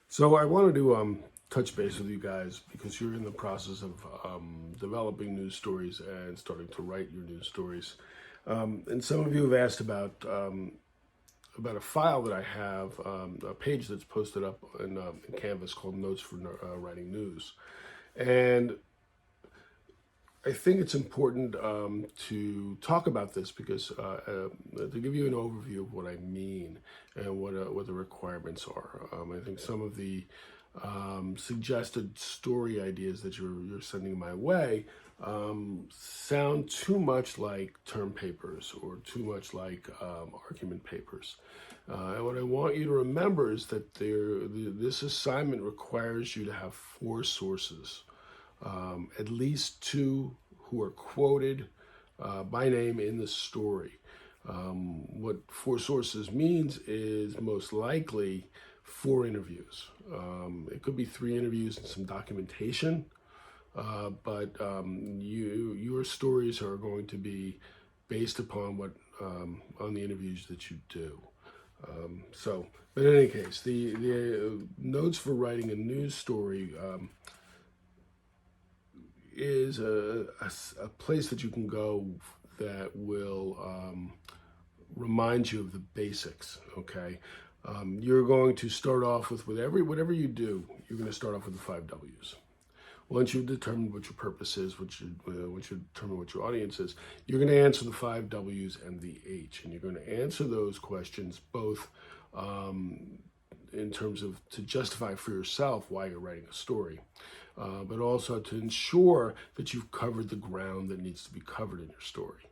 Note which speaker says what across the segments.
Speaker 1: So I wanted to touch base with you guys because you're in the process of developing news stories and starting to write your news stories. And some of you have asked about a file that I have, a page that's posted up in Canvas called Notes for Writing News. And I think it's important to talk about this because to give you an overview of what I mean and what the requirements are. I think some of the suggested story ideas that you're sending my way sound too much like term papers or too much like argument papers. And what I want you to remember is that this assignment requires you to have four sources, at least two who are quoted by name in the story. What four sources means is most likely four interviews. It could be three interviews and some documentation, but your stories are going to be based upon what on the interviews that you do. But in any case, the notes for writing a news story is a place that you can go that will remind you of the basics. Okay, you're going to start off with whatever you do. You're going to start off with the five W's. Once you've determined what your purpose is, once you determine what your audience is, you're going to answer the five W's and the H, and you're going to answer those questions both in terms of to justify for yourself why you're writing a story, but also to ensure that you've covered the ground that needs to be covered in your story.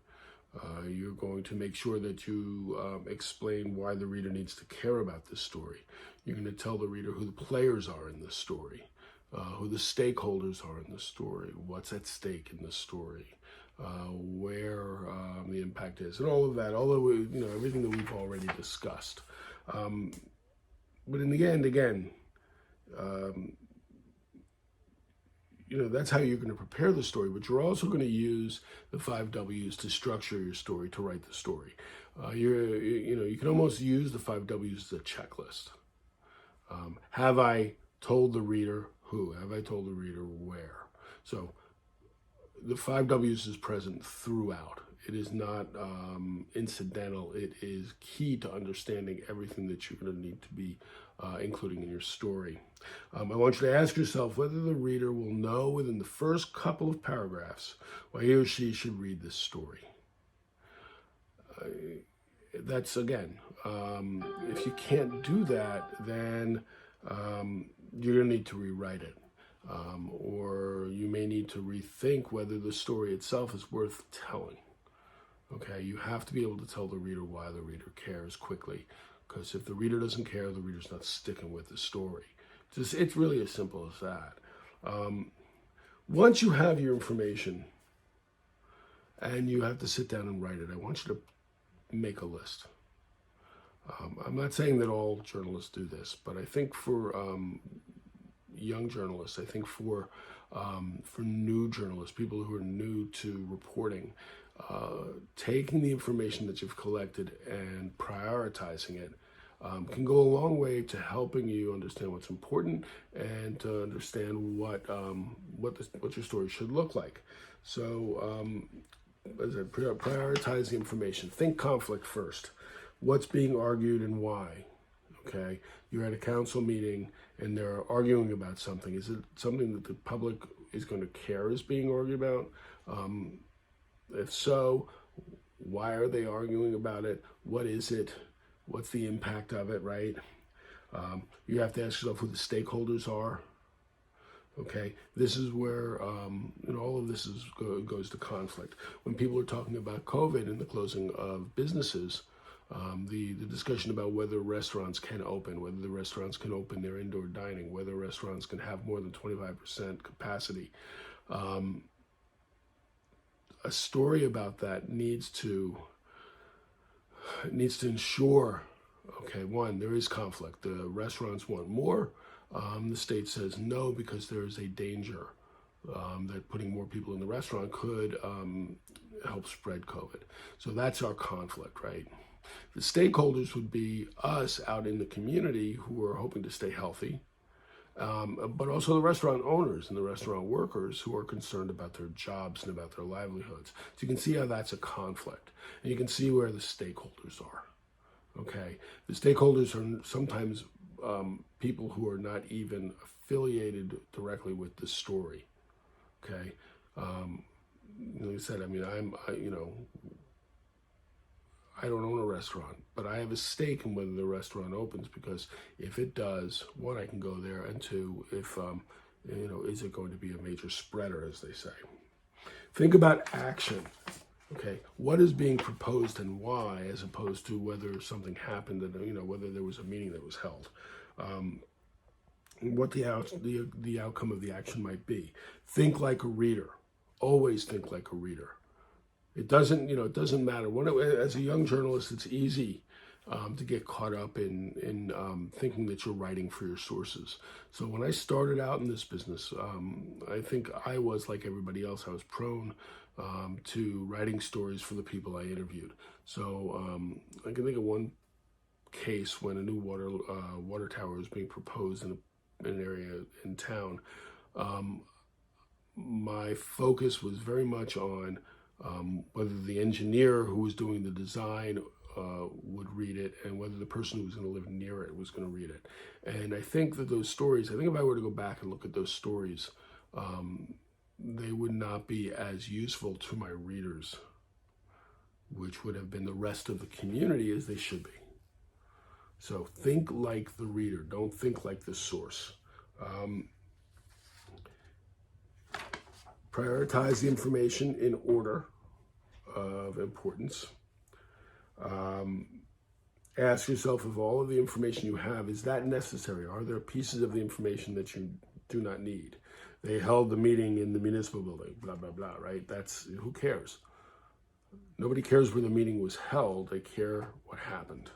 Speaker 1: You're going to make sure that you explain why the reader needs to care about this story. You're going to tell the reader who the players are in this story, who the stakeholders are in the story, what's at stake in the story, where the impact is, and all of that. Although everything that we've already discussed. But in the end, again, um, that's how you're going to prepare the story, but you're also going to use the five W's to structure your story, to write the story. You can almost use the five W's as a checklist. Have I told the reader who? Have I told the reader where? So the five W's is present throughout. It is not incidental. It is key to understanding everything that you're going to need to be including in your story. I want you to ask yourself whether the reader will know within the first couple of paragraphs why he or she should read this story. That's again, if you can't do that, then you're going to need to rewrite it. Or you may need to rethink whether the story itself is worth telling. Okay, you have to be able to tell the reader why the reader cares quickly, because if the reader doesn't care, the reader's not sticking with the story. It's really as simple as that. Once you have your information and you have to sit down and write it, I want you to make a list. I'm not saying that all journalists do this, but I think for young journalists, I think for new journalists, people who are new to reporting, taking the information that you've collected and prioritizing it can go a long way to helping you understand what's important and to understand what your story should look like. So, as I prioritize the information, think conflict first. What's being argued and why? Okay, you're at a council meeting and they're arguing about something. Is it something that the public is going to care is being argued about? If so, why are they arguing about it? What is it? What's the impact of it, right? You have to ask yourself who the stakeholders are. Okay, this is where all of this goes to conflict. When people are talking about COVID and the closing of businesses, the discussion about whether restaurants can open, whether the restaurants can open their indoor dining, whether restaurants can have more than 25% capacity. A story about that needs to ensure, okay, one, there is conflict. The restaurants want more. The state says no because there is a danger that putting more people in the restaurant could help spread COVID. So that's our conflict, right? The stakeholders would be us out in the community who are hoping to stay healthy, but also the restaurant owners and the restaurant workers who are concerned about their jobs and about their livelihoods. So you can see how that's a conflict, and you can see where the stakeholders are. Okay, the stakeholders are sometimes people who are not even affiliated directly with the story. Okay, like I said, I mean, I don't own a restaurant, but I have a stake in whether the restaurant opens, because if it does, one, I can go there, and two, if is it going to be a major spreader, as they say. Think about action. Okay, what is being proposed and why, as opposed to whether something happened and whether there was a meeting that was held. What the outcome of the action might be. Think like a reader. Always think like a reader. It doesn't matter. As a young journalist, it's easy to get caught up in thinking that you're writing for your sources. So when I started out in this business, I think I was, like everybody else, I was prone to writing stories for the people I interviewed. So I can think of one case when a new water tower was being proposed in an area in town. My focus was very much on whether the engineer who was doing the design would read it, and whether the person who was going to live near it was going to read it. And I think that those stories, I think if I were to go back and look at those stories, they would not be as useful to my readers, which would have been the rest of the community, as they should be. So think like the reader, don't think like the source. Prioritize the information in order of importance. Ask yourself, if all of the information you have, is that necessary? Are there pieces of the information that you do not need? They held the meeting in the municipal building, blah, blah, blah, right? Who cares? Nobody cares where the meeting was held. They care what happened.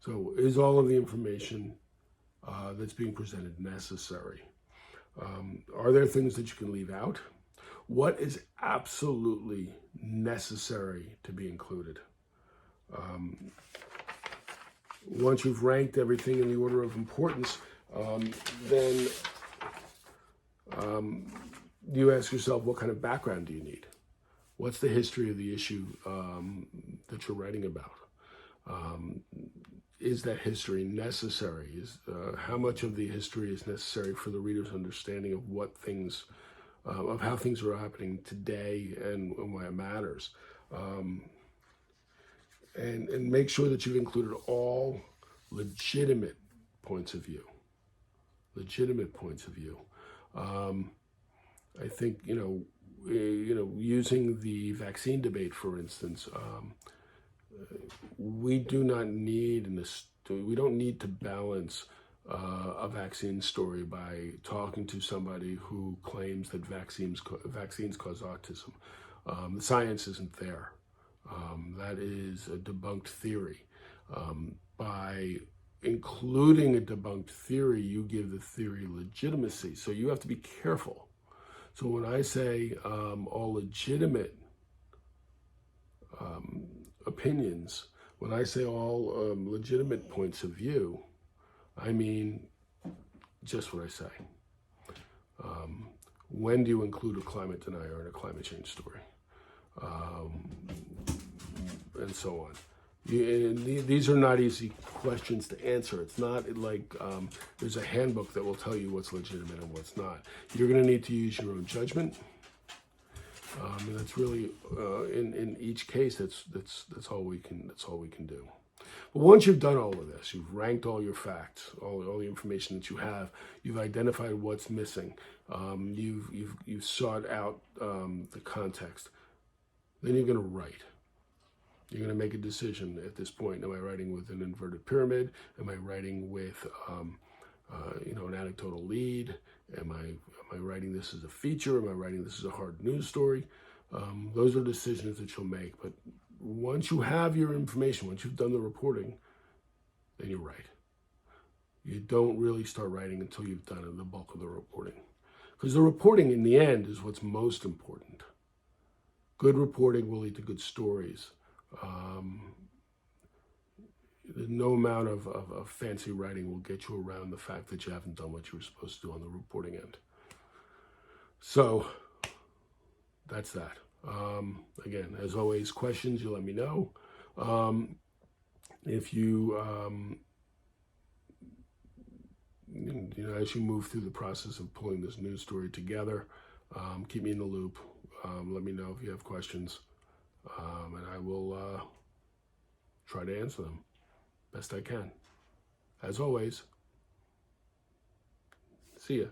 Speaker 1: So is all of the information that's being presented necessary? Are there things that you can leave out? What is absolutely necessary to be included? Once you've ranked everything in the order of importance, then you ask yourself, what kind of background do you need? What's the history of the issue that you're writing about? Is that history necessary? How much of the history is necessary for the reader's understanding of of how things are happening today and why it matters? And make sure that you've included all legitimate points of view. Legitimate points of view. I think using the vaccine debate, for instance, we don't need to balance a vaccine story by talking to somebody who claims that vaccines cause autism. The science isn't there. That is a debunked theory. By including a debunked theory, you give the theory legitimacy. So you have to be careful. So when I say all legitimate opinions, when I say all legitimate points of view, I mean just what I say. When do you include a climate denier in a climate change story? And so on. These are not easy questions to answer. It's not like there's a handbook that will tell you what's legitimate and what's not. You're going to need to use your own judgment. And that's really in each case. That's all we can do. But once you've done all of this, you've ranked all your facts, all the information that you have. You've identified what's missing. You've sought out the context. Then you're going to write. You're going to make a decision at this point. Am I writing with an inverted pyramid? Am I writing with an anecdotal lead? Am I writing this as a feature? Am I writing this as a hard news story? Those are decisions that you'll make. But once you have your information, once you've done the reporting, then you write. You don't really start writing until you've done the bulk of the reporting. Because the reporting in the end is what's most important. Good reporting will lead to good stories. no amount of fancy writing will get you around the fact that you haven't done what you were supposed to do on the reporting end. So that's that. Again, as always, questions, you let me know. If you, as you move through the process of pulling this news story together, keep me in the loop. Let me know if you have questions, and I will try to answer them best I can. As always, see ya.